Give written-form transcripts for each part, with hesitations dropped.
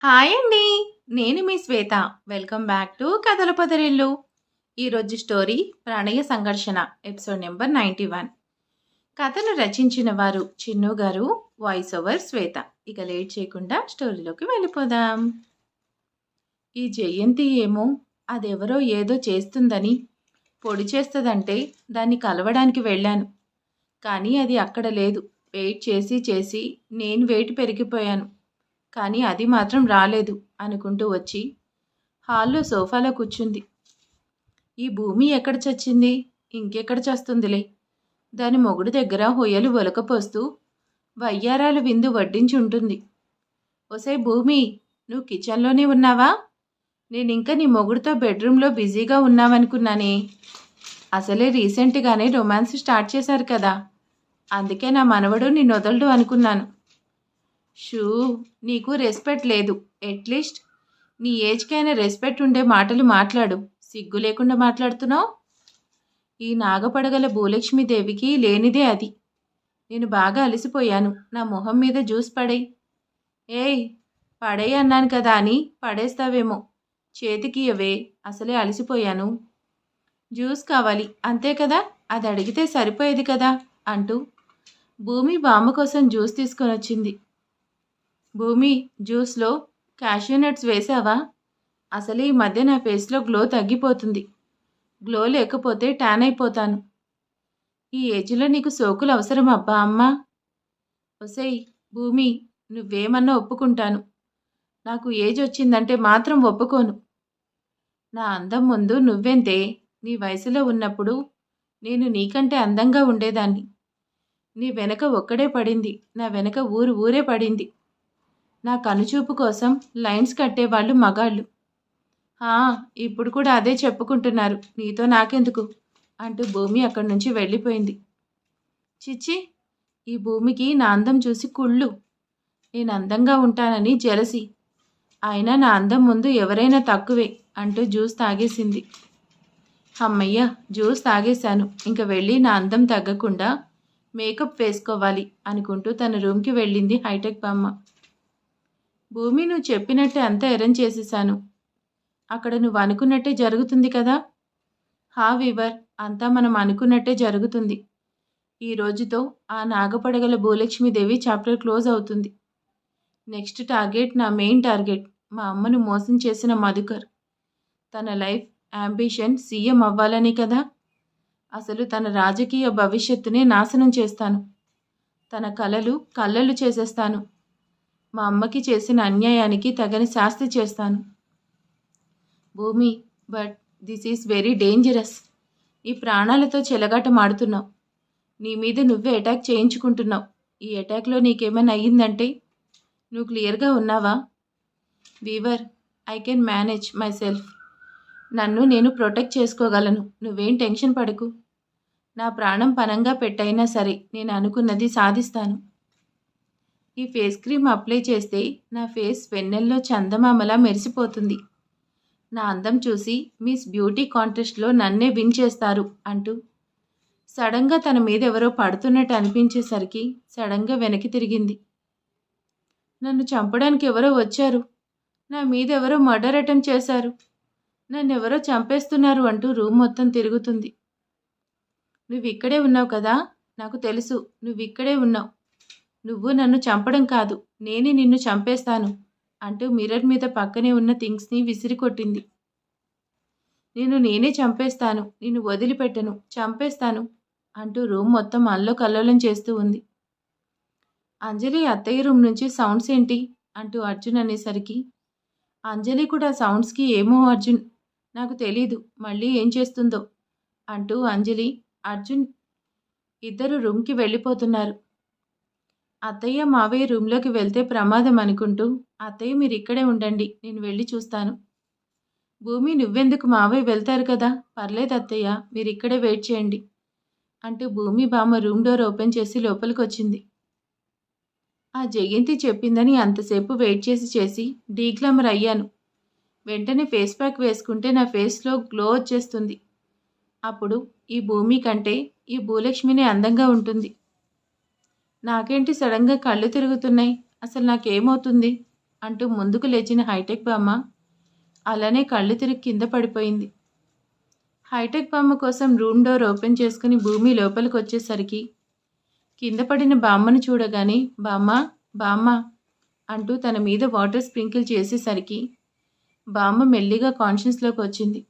Hi అండి. నేను మీ శ్వేత. Welcome back to కథల పొదరిల్లు. ఈరోజు స్టోరీ ప్రణయ సంఘర్షణ ఎపిసోడ్ నెంబర్ 91. కథను రచించిన వారు చిన్ను గారు, వాయిస్ ఓవర్ శ్వేత. ఇక లేట్ చేయకుండా స్టోరీలోకి వెళ్ళిపోదాం. ఈ జయంతి ఏమో అదెవరో ఏదో చేస్తుందని పొడి చేస్తుందంటే దాన్ని కలవడానికి వెళ్ళాను. కానీ అది అక్కడ లేదు. వెయిట్ చేసి చేసి నేను వెయిట్ పెరిగిపోయాను. కానీ అది మాత్రం రాలేదు అనుకుంటూ వచ్చి హాల్లో సోఫాలో కూర్చుంది. ఈ భూమి ఎక్కడ చచ్చింది, ఇంకెక్కడ చస్తుందిలే. దాని మొగుడు దగ్గర హొయ్యలు ఒలకపోస్తూ వయ్యారాలు విందు వడ్డించి ఉంటుంది. ఒసే భూమి, నువ్వు కిచెన్లోనే ఉన్నావా? నేనింకా నీ మొగుడుతో బెడ్రూమ్లో బిజీగా ఉన్నావనుకున్నానే. అసలే రీసెంట్గానే రొమాన్స్ స్టార్ట్ చేశారు కదా, అందుకే నా మనవడు నిన్ను వదలడు అనుకున్నాను. షూ, నీకు రెస్పెక్ట్ లేదు. అట్లీస్ట్ నీ ఏజ్కైనా రెస్పెక్ట్ ఉండే మాటలు మాట్లాడు. సిగ్గు లేకుండా మాట్లాడుతున్నావు. ఈ నాగపడగల భూలక్ష్మీదేవికి లేనిదే అది. నేను బాగా అలసిపోయాను. నా మొహం మీద జ్యూస్ పడేయ్. ఏయ్, పడేయి అన్నాను కదా అని పడేస్తావేమో. చేతికి ఇవ్వే, అసలే అలసిపోయాను. జ్యూస్ కావాలి అంతే కదా, అది అడిగితే సరిపోయేది కదా అంటూ భూమి బామ్మ కోసం జ్యూస్ తీసుకొని వచ్చింది. భూమి, జ్యూస్లో క్యాష్యూ నట్స్ వేసావా? అసలు ఈ మధ్య నా ఫేస్లో గ్లో తగ్గిపోతుంది. గ్లో లేకపోతే ట్యాన్ అయిపోతాను. ఈ ఏజ్లో నీకు సోకులు అవసరం అబ్బా అమ్మా. ఒసేయ్ భూమి, నువ్వేమన్నా ఒప్పుకుంటాను. నాకు ఏజ్ వచ్చిందంటే మాత్రం ఒప్పుకోను. నా అందం ముందు నువ్వెంతే. నీ వయసులో ఉన్నప్పుడు నేను నీకంటే అందంగా ఉండేదాన్ని. నీ వెనక ఒక్కడే పడింది, నా వెనక ఊరే పడింది. నా కనుచూపు కోసం లైన్స్ కట్టేవాళ్ళు మగాళ్ళు. ఇప్పుడు కూడా అదే చెప్పుకుంటున్నారు. నీతో నాకెందుకు అంటూ భూమి అక్కడి నుంచి వెళ్ళిపోయింది. చిచ్చి, ఈ భూమికి నా అందం చూసి కుళ్ళు. నేను అందంగా ఉంటానని జెలసి. అయినా నా అందం ముందు ఎవరైనా తక్కువే అంటూ జ్యూస్ తాగేసింది. అమ్మయ్య, జ్యూస్ తాగేశాను. ఇంక వెళ్ళి నా అందం తగ్గకుండా మేకప్ వేసుకోవాలి అనుకుంటూ తన రూమ్కి వెళ్ళింది హైటెక్ బామ్మ. భూమి, నువ్వు చెప్పినట్టే అంతా అరేంజ్ చేసేసాను. అక్కడ నువ్వు అనుకున్నట్టే జరుగుతుంది కదా? వీవర్, అంతా మనం అనుకున్నట్టే జరుగుతుంది. ఈ రోజుతో ఆ నాగపడగల భూలక్ష్మీదేవి చాప్టర్ క్లోజ్ అవుతుంది. నెక్స్ట్ టార్గెట్, నా మెయిన్ టార్గెట్, మా అమ్మను మోసం చేసిన మధుకర్. తన లైఫ్ అంబిషన్ సీఎం అవ్వాలని కదా. అసలు తన రాజకీయ భవిష్యత్తునే నాశనం చేస్తాను. తన కలలు కల్లలు చేసేస్తాను. మా అమ్మకి చేసిన అన్యాయానికి తగని శాస్తి చేస్తాను. భూమి, but this is very dangerous. ఈ ప్రాణాలతో చెలగాటమాడుతున్నావు. నీ మీద నువ్వే అటాక్ చేయించుకుంటున్నావు. ఈ అటాక్లో నీకేమైనా అయ్యిందంటే నువ్వు క్లియర్గా ఉన్నావా? Whatever, I can manage myself. నన్ను నేను ప్రొటెక్ట్ చేసుకోగలను. నువ్వేం టెన్షన్ పడకు. నా ప్రాణం పనంగా పెట్టైనా సరే నేను అనుకున్నది సాధిస్తాను. ఈ ఫేస్ క్రీమ్ అప్లై చేస్తే నా ఫేస్ వెన్నెల్లో చందమామలా మెరిసిపోతుంది. నా అందం చూసి మిస్ బ్యూటీ కాంటెస్ట్లో నన్నే విన్ చేస్తారు అంటూ సడన్గా తన మీద ఎవరో పడుతున్నట్టు అనిపించేసరికి సడన్గా వెనక్కి తిరిగింది. నన్ను చంపడానికి ఎవరో వచ్చారు. నా మీద ఎవరో మర్డర్ అటెంప్ట్ చేశారు. నన్ను ఎవరో చంపేస్తున్నారు అంటూ రూమ్ మొత్తం తిరుగుతుంది. నువ్వు ఇక్కడే ఉన్నావు కదా, నాకు తెలుసు నువ్వు ఇక్కడే ఉన్నావు. నువ్వు నన్ను చంపడం కాదు, నేనే నిన్ను చంపేస్తాను అంటూ మిర్రర్ మీద పక్కనే ఉన్న థింగ్స్ని విసిరికొట్టింది. నేనే చంపేస్తాను, నిన్ను వదిలిపెట్టను, చంపేస్తాను అంటూ రూమ్ మొత్తం అల్లోకల్లోలం చేస్తూ ఉంది. అంజలి అత్తయ్య రూమ్ నుంచి సౌండ్స్ ఏంటి అంటూ అర్జున్ అనేసరికి అంజలి కూడా సౌండ్స్కి ఏమో అర్జున్, నాకు తెలీదు, మళ్ళీ ఏం చేస్తుందో అంటూ అంజలి, అర్జున్ ఇద్దరు రూమ్కి వెళ్ళిపోతున్నారు. అత్తయ్య మావయ్య రూమ్లోకి వెళ్తే ప్రమాదం అనుకుంటూ, అత్తయ్య మీరు ఇక్కడే ఉండండి, నేను వెళ్ళి చూస్తాను. భూమి, నువ్వెందుకు, మావయ్య వెళ్తారు కదా, పర్లేదు అత్తయ్య, మీరు ఇక్కడే వెయిట్ చేయండి అంటూ భూమి బామ్మ రూమ్ డోర్ ఓపెన్ చేసి లోపలికి వచ్చింది. ఆ జయంతి చెప్పిందని అంతసేపు వెయిట్ చేసి డీగ్లామర్ అయ్యాను. వెంటనే ఫేస్ ప్యాక్ వేసుకుంటే నా ఫేస్లో గ్లో వచ్చేస్తుంది. అప్పుడు ఈ భూమి కంటే ఈ భూలక్ష్మినే అందంగా ఉంటుంది. నాకేంటి సడన్గా కళ్ళు తిరుగుతున్నాయి, అసలు నాకేమవుతుంది? అంటూ ముందుకు లేచిన హైటెక్ బామ్మ అలానే కళ్ళు తిరిగి కింద పడిపోయింది. హైటెక్ బామ్మ కోసం రూమ్ డోర్ ఓపెన్ చేసుకుని భూమి లోపలికి వచ్చేసరికి కింద పడిన బామ్మను చూడగానే బామ్మ బామ్మ అంటూ తన మీద వాటర్ స్ప్రింకిల్ చేసేసరికి బామ్మ మెల్లిగా కాన్షియస్లోకి వచ్చింది.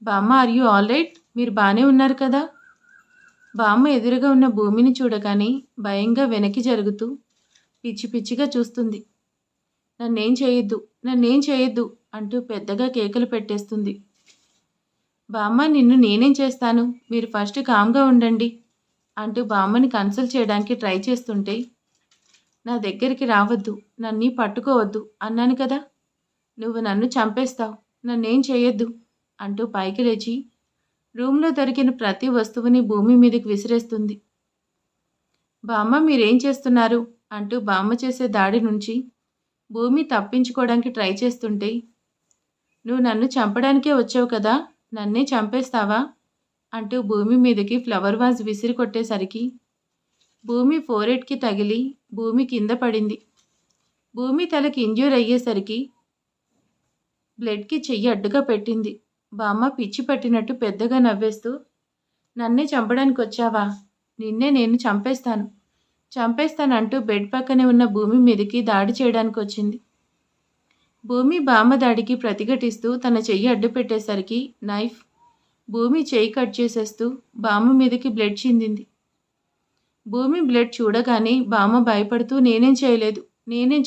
బామ్మ ఆర్ యూ ఆల్ రైట్? మీరు బాగానే ఉన్నారు కదా? బామ్మ ఎదురుగా ఉన్న భూమిని చూడగానే భయంగా వెనక్కి జరుగుతూ పిచ్చి పిచ్చిగా చూస్తుంది. నన్నేం చేయొద్దు అంటూ పెద్దగా కేకలు పెట్టేస్తుంది. బామ్మ నిన్ను నేనేం చేస్తాను, మీరు ఫస్ట్ కామ్గా ఉండండి అంటూ బామ్మని కన్సల్ట్ చేయడానికి ట్రై చేస్తుంటే నా దగ్గరికి రావద్దు, నన్ను పట్టుకోవద్దు అన్నాను కదా, నువ్వు నన్ను చంపేస్తావు, నన్నేం చేయొద్దు అంటూ పైకి లేచి రూమ్లో దొరికిన ప్రతి వస్తువుని భూమి మీదకి విసిరేస్తుంది. బామ్మ మీరేం చేస్తున్నారు అంటూ బామ్మ చేసే దాడి నుంచి భూమి తప్పించుకోవడానికి ట్రై చేస్తుంటే నువ్వు నన్ను చంపడానికే వచ్చావు కదా, నన్నే చంపేస్తావా అంటూ భూమి మీదకి ఫ్లవర్ వాజ్ విసిరి కొట్టేసరికి భూమి ఫోరెడ్కి తగిలి భూమి కింద పడింది. భూమి తలకి ఇంజ్యూర్ అయ్యేసరికి బ్లడ్కి చెయ్యి అడ్డుగా పెట్టింది. బామ్మ పిచ్చి పట్టినట్టు పెద్దగా నవ్వేస్తూ నన్నే చంపడానికి వచ్చావా, నిన్నే నేను చంపేస్తానంటూ బెడ్ పక్కనే ఉన్న భూమి మీదకి దాడి చేయడానికి వచ్చింది. భూమి బామ్మ దాడికి ప్రతిఘటిస్తూ తన చెయ్యి అడ్డు పెట్టేసరికి నైఫ్ భూమి చెయ్యి కట్ చేసేస్తూ బామ్మ మీదకి బ్లడ్ చిందింది. భూమి బ్లడ్ చూడగానే బామ్మ భయపడుతూ నేనేం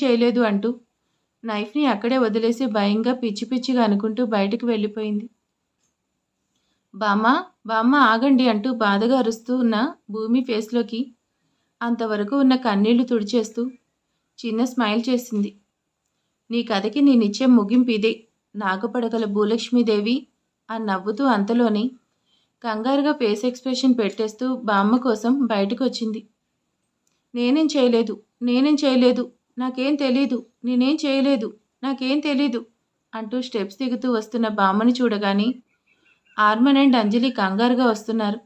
చేయలేదు అంటూ నైఫ్ని అక్కడే వదిలేసి భయంగా పిచ్చి పిచ్చిగా అనుకుంటూ బయటకు వెళ్ళిపోయింది. బామ్మ ఆగండి అంటూ బాధగా అరుస్తూ ఉన్న భూమి ఫేస్లోకి అంతవరకు ఉన్న కన్నీళ్లు తుడిచేస్తూ చిన్న స్మైల్ చేసింది. నీ కథకి నేనిచ్చే ముగింపు ఇదే, నాగపడగల భూలక్ష్మీదేవి అని నవ్వుతూ అంతలోనే కంగారుగా ఫేస్ ఎక్స్ప్రెషన్ పెట్టేస్తూ బామ్మ కోసం బయటకు వచ్చింది. నేనేం చేయలేదు, నాకేం తెలీదు, నాకేం తెలీదు అంటూ స్టెప్స్ దిగుతూ వస్తున్న బామ్మని చూడగానే ఆర్మన్ అండ్ అంజలి కంగారుగా వస్తున్నారు.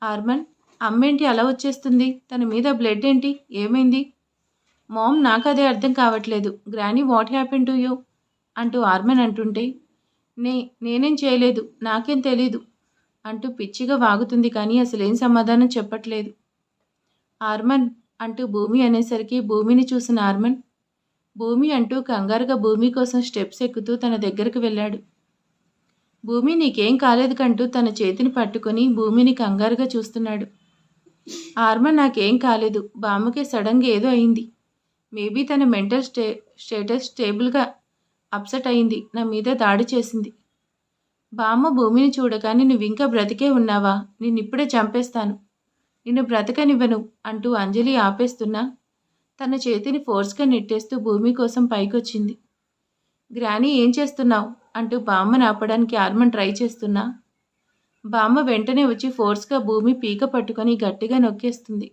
ఆర్మన్, అమ్మేంటి అలా వచ్చేస్తుంది, తన మీద బ్లడ్ ఏంటి, ఏమైంది? మామ్, నాకు అదే అర్థం కావట్లేదు. Granny, what happen to you అంటూ ఆర్మన్ అంటుంటే నేనేం చేయలేదు, నాకేం తెలీదు అంటూ పిచ్చిగా వాగుతుంది కానీ అసలేం సమాధానం చెప్పట్లేదు. ఆర్మన్ అంటూ భూమి అనేసరికి భూమిని చూసిన ఆర్మన్ భూమి అంటూ కంగారుగా భూమి కోసం స్టెప్స్ ఎక్కుతూ తన దగ్గరకు వెళ్ళాడు. భూమి నీకేం కాలేదు కంటూ తన చేతిని పట్టుకొని భూమిని కంగారుగా చూస్తున్నాడు. ఆర్మన్ నాకేం కాలేదు, బామ్మకే సడన్గా ఏదో అయింది, మేబీ తన మెంటల్ స్టేటస్ స్టేబుల్గా అప్సెట్ అయింది, నా మీద దాడి చేసింది. బామ్మ భూమిని చూడగానే నువ్వింకా బ్రతికే ఉన్నావా, నిన్నిప్పుడే చంపేస్తాను, నిన్ను బ్రతకనివ్వను అంటూ అంజలి ఆపేస్తున్నా తన చేతిని ఫోర్స్గా నెట్టేస్తూ భూమి కోసం పైకొచ్చింది. గ్రానీ, ఏం చేస్తున్నావు అంటూ బామ్మను ఆపడానికి ఆర్మన్ ట్రై చేస్తున్నా బామ్మ వెంటనే వచ్చి ఫోర్స్గా భూమి పీక పట్టుకొని గట్టిగా నొక్కేస్తుంది.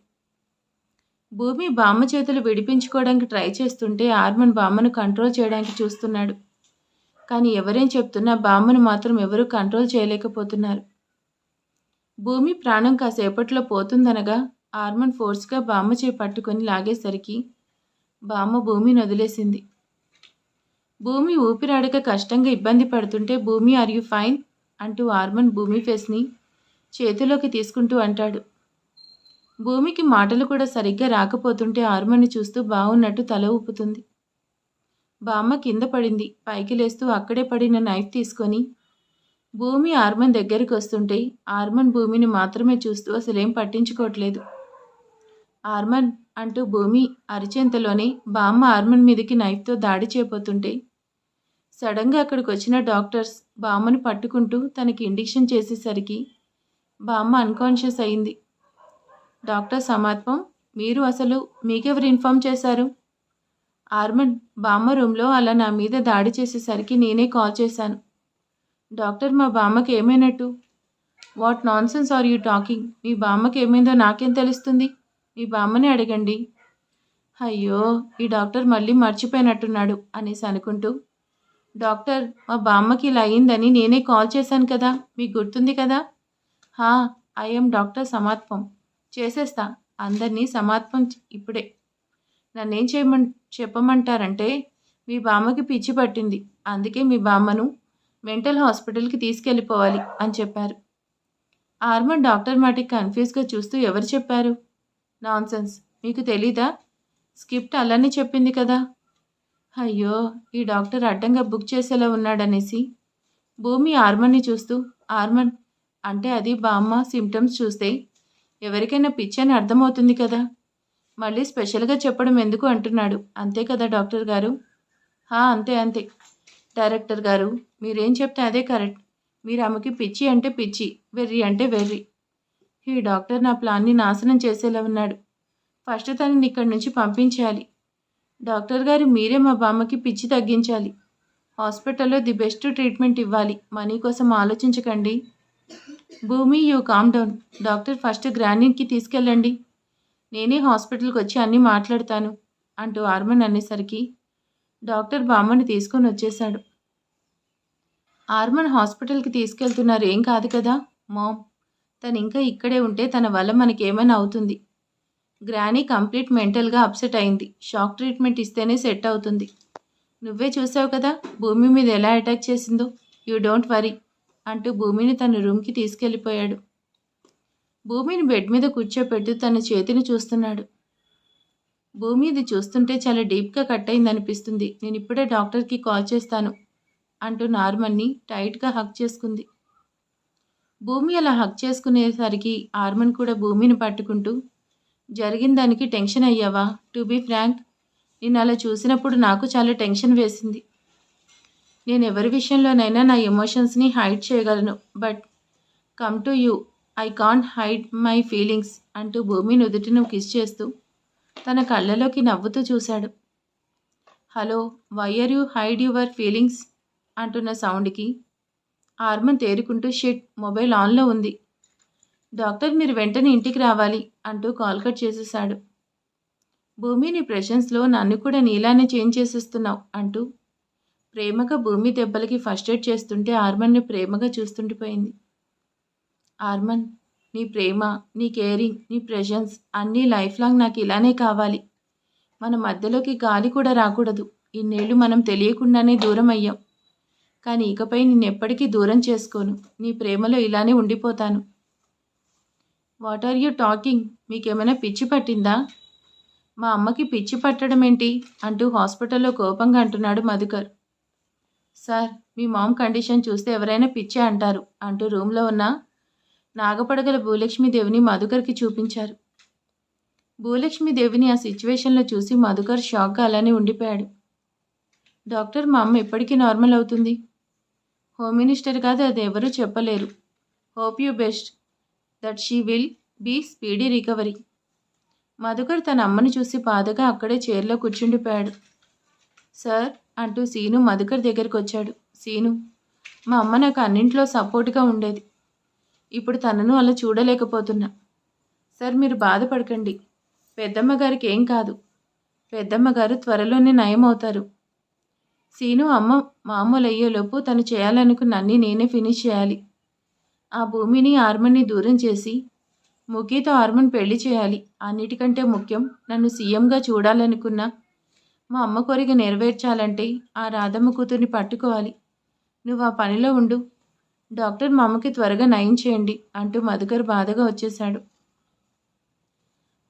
భూమి బామ్మ చేతులు విడిపించుకోవడానికి ట్రై చేస్తుంటే ఆర్మన్ బామ్మను కంట్రోల్ చేయడానికి చూస్తున్నాడు. కానీ ఎవరేం చెప్తున్నా బామ్మను మాత్రం ఎవరూ కంట్రోల్ చేయలేకపోతున్నారు. భూమి ప్రాణం కాసేపట్లో పోతుందనగా ఆర్మన్ ఫోర్స్గా బామ్మ చేయి పట్టుకొని లాగేసరికి బామ్మ భూమిని వదిలేసింది. భూమి ఊపిరాడక కష్టంగా ఇబ్బంది పడుతుంటే భూమి ఆర్ యూ ఫైన్ అంటూ ఆర్మన్ భూమి ఫేస్ని చేతిలోకి తీసుకుంటూ అంటాడు. భూమికి మాటలు కూడా సరిగ్గా రాకపోతుంటే ఆర్మన్ని చూస్తూ బాగున్నట్టు తల ఊపుతుంది. బామ్మ కింద పడింది. పైకి లేస్తూ అక్కడే పడిన నైఫ్ తీసుకొని భూమి ఆర్మన్ దగ్గరికి వస్తుంటే ఆర్మన్ భూమిని మాత్రమే చూస్తూ అసలేం పట్టించుకోవట్లేదు. ఆర్మన్ అంటూ భూమి అరిచేంతలోనే బామ్మ ఆర్మన్ మీదకి నైఫ్తో దాడి చేయబోతుంటే సడన్గా అక్కడికి వచ్చిన డాక్టర్స్ బామ్మను పట్టుకుంటూ తనకి ఇంజెక్షన్ చేసేసరికి బామ్మ అన్కాన్షియస్ అయింది. డాక్టర్ సమాత్వం, మీరు అసలు మీకెవరు ఇన్ఫామ్ చేశారు? ఆర్మన్, బామ్మ రూమ్లో అలా నా మీద దాడి చేసేసరికి నేనే కాల్ చేశాను. డాక్టర్, మా బామ్మకి ఏమైనట్టు? What nonsense are you talking? మీ బామ్మకి ఏమైందో నాకేం తెలుస్తుంది? మీ బామ్మని అడగండి. అయ్యో, ఈ డాక్టర్ మళ్ళీ మర్చిపోయినట్టున్నాడు అనేసి అనుకుంటూ, డాక్టర్, మా బామ్మకి ఇలా అయిందని నేనే కాల్ చేశాను కదా, మీకు గుర్తుంది కదా? ఐఎమ్ డాక్టర్ సమాత్వం, చేసేస్తా అందరినీ సమాత్వం ఇప్పుడే. నన్నేం చెప్పమంటారంటే మీ బామ్మకి పిచ్చి పట్టింది, అందుకే మీ బామ్మను మెంటల్ హాస్పిటల్కి తీసుకెళ్ళిపోవాలి అని చెప్పారు. ఆర్మన్ డాక్టర్ మాటికి కన్ఫ్యూజ్గా చూస్తూ ఎవరు చెప్పారు? నాన్సెన్స్, మీకు తెలీదా? స్క్రిప్ట్ అలానే చెప్పింది కదా. అయ్యో, ఈ డాక్టర్ అడ్డంగా బుక్ చేసేలా ఉన్నాడనేసి భూమి ఆర్మన్ని చూస్తూ, ఆర్మన్ అంటే అది బామ్మ సిమ్టమ్స్ చూస్తే ఎవరికైనా పిచ్చి అని అర్థమవుతుంది కదా, మళ్ళీ స్పెషల్గా చెప్పడం ఎందుకు అంటున్నాడు. అంతే కదా డాక్టర్ గారు? అంతే అంతే డైరెక్టర్ గారు, మీరేం చెప్తే అదే కరెక్ట్. మీరు ఆమెకి పిచ్చి అంటే పిచ్చి, వెర్రి అంటే వెర్రి. ఈ డాక్టర్ నా ప్లాన్ని నాశనం చేసేలా ఉన్నాడు. ఫస్ట్ తనని ఇక్కడి నుంచి పంపించాలి. డాక్టర్ గారు, మీరే మా బామ్మకి పిచ్చి తగ్గించాలి. హాస్పిటల్లో ది బెస్ట్ ట్రీట్మెంట్ ఇవ్వాలి. మనీ కోసం ఆలోచించకండి. Bhoomi, you calm down. Doctor first గ్రానీకి తీసుకెళ్ళండి, నేనే హాస్పిటల్కి వచ్చి అన్నీ మాట్లాడతాను అంటూ ఆర్మన్ అనేసరికి డాక్టర్ బామ్మని తీసుకొని వచ్చేశాడు. ఆర్మన్ హాస్పిటల్కి తీసుకెళ్తున్నారు, ఏం కాదు కదా మామ్. తను ఇంకా ఇక్కడే ఉంటే తన వల్ల మనకేమైనా అవుతుంది. గ్రానీ కంప్లీట్ మెంటల్గా అప్సెట్ అయింది. షాక్ ట్రీట్మెంట్ ఇస్తేనే సెట్ అవుతుంది. నువ్వే చూసావు కదా భూమి మీద ఎలా అటాక్ చేసిందో. యూ డోంట్ వరీ అంటూ భూమిని తన రూమ్కి తీసుకెళ్ళిపోయాడు. భూమిని బెడ్ మీద కూర్చోపెడుతూ తన చేతిని చూస్తున్నాడు. భూమి ఇది చూస్తుంటే చాలా డీప్గా కట్ అయింది అనిపిస్తుంది. నేను ఇప్పుడే డాక్టర్కి కాల్ చేస్తాను అంటూ నార్మన్ని టైట్గా హగ్ చేసుకుంది. భూమి అలా హగ్ చేసుకునేసరికి ఆర్మన్ కూడా భూమిని పట్టుకుంటూ, జరిగిన దానికి టెన్షన్ అయ్యావా? టు బీ ఫ్రాంక్, నేను అలా చూసినప్పుడు నాకు చాలా టెన్షన్ వేసింది. నేను ఎవరి విషయంలోనైనా నా ఎమోషన్స్ని హైడ్ చేయగలను, but come to you I can't hide my feelings అంటూ భూమి నుదుటిను కిస్ చేస్తూ తన కళ్ళలోకి నవ్వుతూ చూశాడు. Hello, why are you hide your feelings అంటున్న సౌండ్కి ఆర్మన్ తేరుకుంటూ, షిట్, మొబైల్ ఆన్లో ఉంది. డాక్టర్, మీరు వెంటనే ఇంటికి రావాలి అంటూ కాల్ కట్ చేసేశాడు. భూమి, నీ ప్రెషన్స్లో నన్ను కూడా నీలానే చేంజ్ చేసేస్తున్నావు అంటూ ప్రేమగా భూమి దెబ్బలకి ఫస్ట్ ఎయిడ్ చేస్తుంటే ఆర్మన్ని ప్రేమగా చూస్తుండిపోయింది. ఆర్మన్, నీ ప్రేమ, నీ కేరింగ్, నీ ప్రెషన్స్ అన్నీ లైఫ్ లాంగ్ నాకు ఇలానే కావాలి. మన మధ్యలోకి గాలి కూడా రాకూడదు. ఇన్నేళ్ళు మనం తెలియకుండానే దూరం అయ్యాం, కానీ ఇకపై నిన్నెప్పటికీ దూరం చేసుకోను. నీ ప్రేమలో ఇలానే ఉండిపోతాను. What are you talking? మీకేమైనా పిచ్చి పట్టిందా? మా అమ్మకి పిచ్చి పట్టడం ఏంటి అంటూ హాస్పిటల్లో కోపంగా అంటున్నాడు మధుకర్. సార్, మీ మామ్ కండిషన్ చూస్తే ఎవరైనా పిచ్చే అంటారు అంటూ రూమ్లో ఉన్న నాగపడగల భూలక్ష్మీదేవిని మధుకర్కి చూపించారు. భూలక్ష్మీదేవిని ఆ సిచ్యువేషన్లో చూసి మధుకర్ షాక్గా అలానే ఉండిపోయాడు. డాక్టర్, మా అమ్మ ఎప్పటికీ నార్మల్ అవుతుంది. హోమ్ మినిస్టర్ కాదు, అది ఎవరూ చెప్పలేరు. Hope you best that she will be speedy recovery. Madhukar తన అమ్మని చూసి బాధగా అక్కడే చైర్లో కూర్చుండిపోయాడు. సార్ అంటూ సీను మధుకర్ దగ్గరికి వచ్చాడు. సీను, మా అమ్మ నాకు అన్నింట్లో సపోర్ట్గా ఉండేది. ఇప్పుడు తనను అలా చూడలేకపోతున్నా. సార్, మీరు బాధపడకండి. పెద్దమ్మ గారికి ఏం కాదు. పెద్దమ్మ గారు త్వరలోనే నయం అవుతారు. సీను, అమ్మ మామూలు అయ్యేలోపు తను చేయాలనుకున్న అన్నీ నేనే ఫినిష్ చేయాలి. ఆ భూమిని ఆర్మన్ని దూరం చేసి ముఖీతో ఆర్మన్ పెళ్లి చేయాలి. అన్నిటికంటే ముఖ్యం, నన్ను సీఎంగా చూడాలనుకున్నా మా అమ్మ కోరిక నెరవేర్చాలంటే ఆ రాధమ్మ కూతుర్ని పట్టుకోవాలి. నువ్వు ఆ పనిలో ఉండు. డాక్టర్, మా అమ్మకి త్వరగా నయం చేయండి అంటూ మధుకర్ బాధగా వచ్చేశాడు.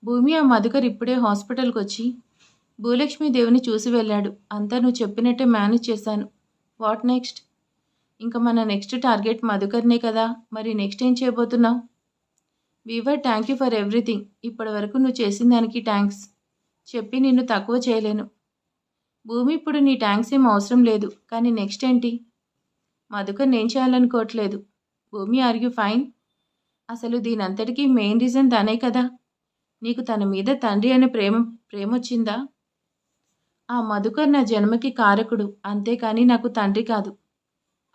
భూమి, ఆ మధుకర్ ఇప్పుడే హాస్పిటల్కి వచ్చి భూలక్ష్మీదేవిని చూసి వెళ్ళాడు. అంతా నువ్వు చెప్పినట్టే మేనేజ్ చేశాను. What next? ఇంకా మన నెక్స్ట్ టార్గెట్ మధుకర్నే కదా, మరి నెక్స్ట్ ఏం చేయబోతున్నావు? వీవర్, థ్యాంక్ యూ ఫర్ ఎవ్రీథింగ్. ఇప్పటి వరకు నువ్వు చేసిన దానికి థ్యాంక్స్ చెప్పి నిన్ను తక్కువ చేయలేను. భూమి, ఇప్పుడు నీ థ్యాంక్స్ ఏం అవసరం లేదు, కానీ నెక్స్ట్ ఏంటి? మధుకర్ నేను చేయాలనుకోవట్లేదు. భూమి, ఆర్ యూ ఫైన్? అసలు దీనంతటికీ మెయిన్ రీజన్ తనే కదా. నీకు తన మీద తండ్రి అనే ప్రేమొచ్చిందా? ఆ మధుకర్ నా జన్మకి కారకుడు, అంతేకాని నాకు తండ్రి కాదు.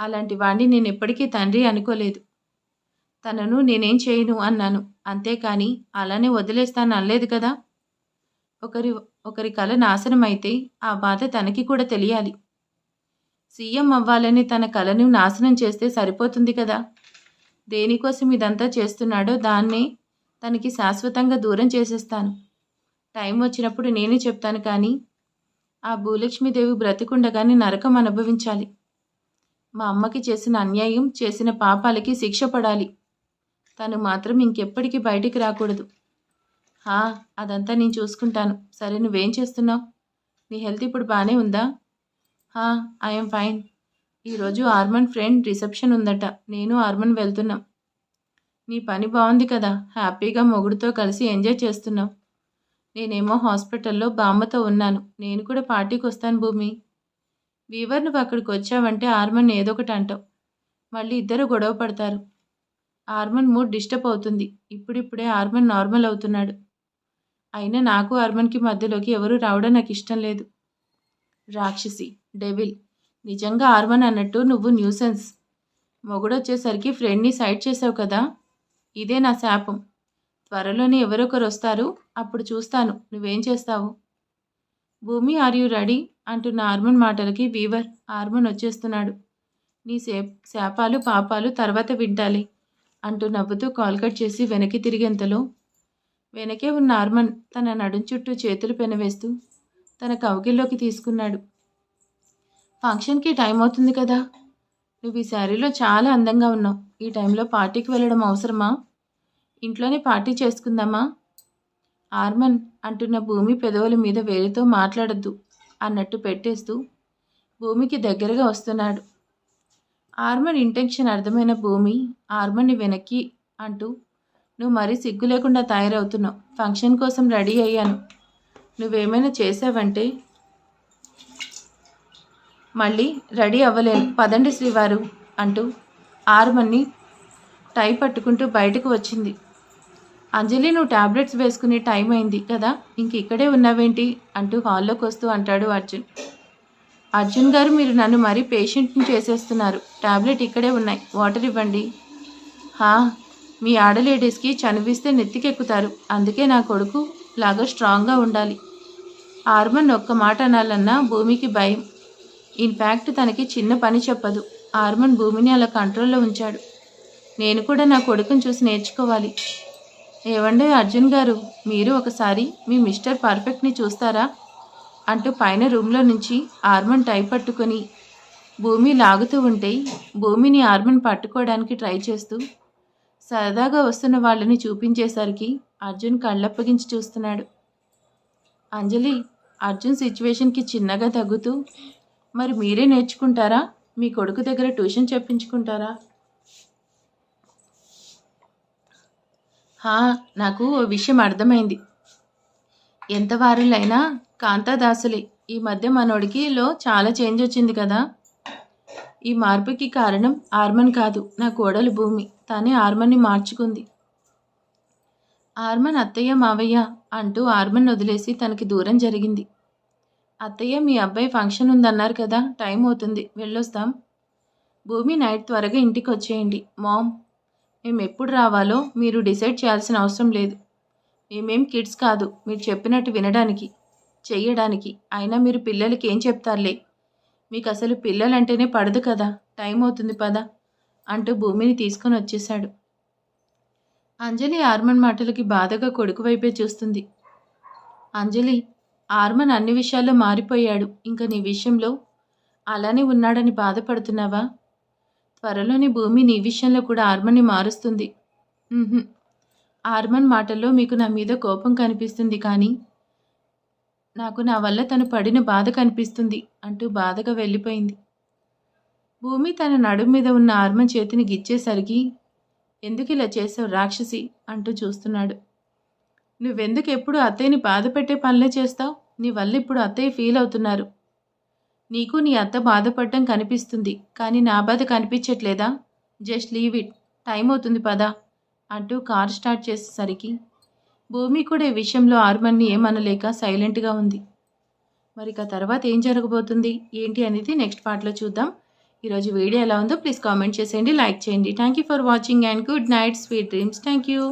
అలాంటి వాణ్ణి నేను ఎప్పటికీ తండ్రి అనుకోలేదు. తనను నేనేం చేయను అన్నాను, అంతేకాని అలానే వదిలేస్తాను అనలేదు కదా. ఒకరి కళ నాశనం అయితే ఆ బాధ తనకి కూడా తెలియాలి. సీఎం అవ్వాలని తన కళను నాశనం చేస్తే సరిపోతుంది కదా. దేనికోసం ఇదంతా చేస్తున్నాడో దాన్నే తనకి శాశ్వతంగా దూరం చేసేస్తాను. టైం వచ్చినప్పుడు నేనే చెప్తాను కానీ ఆ భూలక్ష్మీదేవి బ్రతికుండగానే నరకం అనుభవించాలి. మా అమ్మకి చేసిన అన్యాయం, చేసిన పాపాలకి శిక్ష పడాలి. తను మాత్రం ఇంకెప్పటికీ బయటికి రాకూడదు. హా, అదంతా నేను చూసుకుంటాను. సరే, నువ్వేం చేస్తున్నావు? నీ హెల్త్ ఇప్పుడు బాగానే ఉందా? హా, ఐఎమ్ ఫైన్. ఈరోజు ఆర్మన్ ఫ్రెండ్ రిసెప్షన్ ఉందట. నేను ఆర్మన్ వెళ్తున్నాం. నీ పని బాగుంది కదా, హ్యాపీగా మొగుడుతో కలిసి ఎంజాయ్ చేస్తున్నావు. నేనేమో హాస్పిటల్లో బామ్మతో ఉన్నాను. నేను కూడా పార్టీకి వస్తాను భూమి. వీవర్, నువ్వు అక్కడికి వచ్చావంటే ఆర్మన్ ఏదో ఒకటి అంటావు. మళ్ళీ ఇద్దరు గొడవ పడతారు. ఆర్మన్ మూడ్ డిస్టర్బ్ అవుతుంది. ఇప్పుడిప్పుడే ఆర్మన్ నార్మల్ అవుతున్నాడు. అయినా నాకు ఆర్మన్కి మధ్యలోకి ఎవరూ రావడం నాకు ఇష్టం లేదు. రాక్షసి, డెవిల్, నిజంగా ఆర్మన్ అన్నట్టు నువ్వు న్యూసెన్స్. మొగుడొచ్చేసరికి ఫ్రెండ్ని సైడ్ చేసావు కదా, ఇదే నా శాపం. త్వరలోనే ఎవరొకరు వస్తారు, అప్పుడు చూస్తాను నువ్వేం చేస్తావు. భూమి, ఆర్ యూ రెడీ అంటున్న ఆర్మన్ మాటలకి వీవర్, ఆర్మన్ వచ్చేస్తున్నాడు. నీ శాపాలు పాపాలు తర్వాత వింటాలి అంటూ నవ్వుతూ కాల్ కట్ చేసి వెనక్కి తిరిగేంతలో వెనకే ఉన్న ఆర్మన్ తన నడుం చుట్టూ చేతులు పెనవేస్తూ తన కౌగిల్లోకి తీసుకున్నాడు. ఫంక్షన్కి టైం అవుతుంది కదా, నువ్వు ఈ శారీలో చాలా అందంగా ఉన్నావు. ఈ టైంలో పార్టీకి వెళ్ళడం అవసరమా? ఇంట్లోనే పార్టీ చేసుకుందామా? ఆర్మన్ అంటున్న భూమి పెదవుల మీద వేలితో మాట్లాడద్దు అన్నట్టు పెట్టేస్తూ భూమికి దగ్గరగా వస్తున్నాడు. ఆర్మన్ ఇంటెన్షన్ అర్థమైన భూమి ఆర్మన్ని వెనక్కి అంటూ, నువ్వు మరీ సిగ్గు లేకుండా తయారవుతున్నావు. ఫంక్షన్ కోసం రెడీ అయ్యాను. నువ్వేమైనా చేసావంటే మళ్ళీ రెడీ అవ్వలేను. పదండి శ్రీవారు అంటూ ఆర్మన్ని టై పట్టుకుంటూ బయటకు వచ్చింది. అంజలి, నువ్వు టాబ్లెట్స్ వేసుకునే టైం అయింది కదా, ఇంక ఇక్కడే ఉన్నావేంటి అంటూ హాల్లోకి వస్తూ అంటాడు అర్జున్. అర్జున్ గారు, మీరు నన్ను మరీ పేషెంట్ని చేసేస్తున్నారు. టాబ్లెట్ ఇక్కడే ఉన్నాయి, వాటర్ ఇవ్వండి. హా, మీ ఆడలేడీస్కి చనువిస్తే నెత్తికెక్కుతారు. అందుకే నా కొడుకు లాగా స్ట్రాంగ్గా ఉండాలి. ఆర్మన్ ఒక్క మాట అనాలన్నా భూమికి భయం. ఇన్ఫ్యాక్ట్ తనకి చిన్న పని చెప్పదు. ఆర్మన్ భూమిని అలా కంట్రోల్లో ఉంచాడు. నేను కూడా నా కొడుకుని చూసి నేర్చుకోవాలి. ఏవండే అర్జున్ గారు, మీరు ఒకసారి మీ మిస్టర్ పర్ఫెక్ట్ని చూస్తారా అంటూ పైన రూమ్లో నుంచి ఆర్మన్ టై పట్టుకొని భూమి లాగుతూ ఉంటే భూమిని ఆర్మన్ పట్టుకోవడానికి ట్రై చేస్తూ సరదాగా వస్తున్న వాళ్ళని చూపించేసరికి అర్జున్ కళ్ళప్పగించి చూస్తున్నాడు. అంజలి, అర్జున్ సిచ్యువేషన్కి చిన్నగా తగ్గుతూ, మరి మీరే నేర్చుకుంటారా? మీ కొడుకు దగ్గర ట్యూషన్ చెప్పించుకుంటారా? హా, నాకు ఓ విషయం అర్థమైంది. ఎంత వారులైనా కాంతాదాసులే. ఈ మధ్య మనోడికిలో చాలా చేంజ్ వచ్చింది కదా. ఈ మార్పుకి కారణం ఆర్మన్ కాదు, నా కోడలు భూమి. తానే ఆర్మన్ని మార్చుకుంది. ఆర్మన్ అత్తయ్య మావయ్య అంటూ ఆర్మన్ వదిలేసి తనకి దూరం జరిగింది. అత్తయ్య, మీ అబ్బాయి ఫంక్షన్ ఉందన్నారు కదా, టైం అవుతుంది, వెళ్ళొస్తాం. భూమి, నైట్ త్వరగా ఇంటికి వచ్చేయండి. మామ్, మేము ఎప్పుడు రావాలో మీరు డిసైడ్ చేయాల్సిన అవసరం లేదు. మేమేం కిడ్స్ కాదు, మీరు చెప్పినట్టు వినడానికి చెయ్యడానికి. అయినా మీరు పిల్లలకి ఏం చెప్తారులే, మీకు అసలు పిల్లలంటేనే పడదు కదా. టైం అవుతుంది పద అంటూ భూమిని తీసుకొని వచ్చేశాడు. అంజలి ఆర్మన్ మాటలకి బాధగా కొడుకు వైపే చూస్తుంది. అంజలి, ఆర్మన్ అన్ని విషయాల్లో మారిపోయాడు. ఇంకా నీ విషయంలో అలానే ఉన్నాడని బాధపడుతున్నావా? త్వరలోని భూమి నీ విషయంలో కూడా ఆర్మన్ని మారుస్తుంది. ఆర్మన్ మాటల్లో మీకు నా మీద కోపం కనిపిస్తుంది, కానీ నాకు నా వల్ల తను పడిన బాధ కనిపిస్తుంది అంటూ బాధగా వెళ్ళిపోయింది. భూమి తన నడుము మీద ఉన్న ఆర్మన్ చేతిని గిచ్చేసరికి, ఎందుకు ఇలా చేసావు రాక్షసి అంటూ చూస్తున్నాడు. నువ్వెందుకు ఎప్పుడు అత్తయ్యని బాధ పెట్టే పనులే చేస్తావు? నీ వల్ల ఇప్పుడు అత్తయ్య ఫీల్ అవుతున్నారు. నీకు నీ అత్త బాధపడటం కనిపిస్తుంది, కానీ నా బాధ కనిపించట్లేదా? జస్ట్ లీవ్ ఇట్, టైం అవుతుంది పదా అంటూ కార్ స్టార్ట్ చేసేసరికి భూమి కూడా ఈ విషయంలో ఆర్మన్ని ఏమనలేక సైలెంట్గా ఉంది. మరి ఇక తర్వాత ఏం జరగబోతుంది ఏంటి అనేది నెక్స్ట్ పార్ట్లో చూద్దాం. ఈరోజు వీడియో ఎలా ఉందో ప్లీజ్ కామెంట్ చేసేయండి, లైక్ చేయండి. Thank you for watching and good night, sweet dreams. Thank you.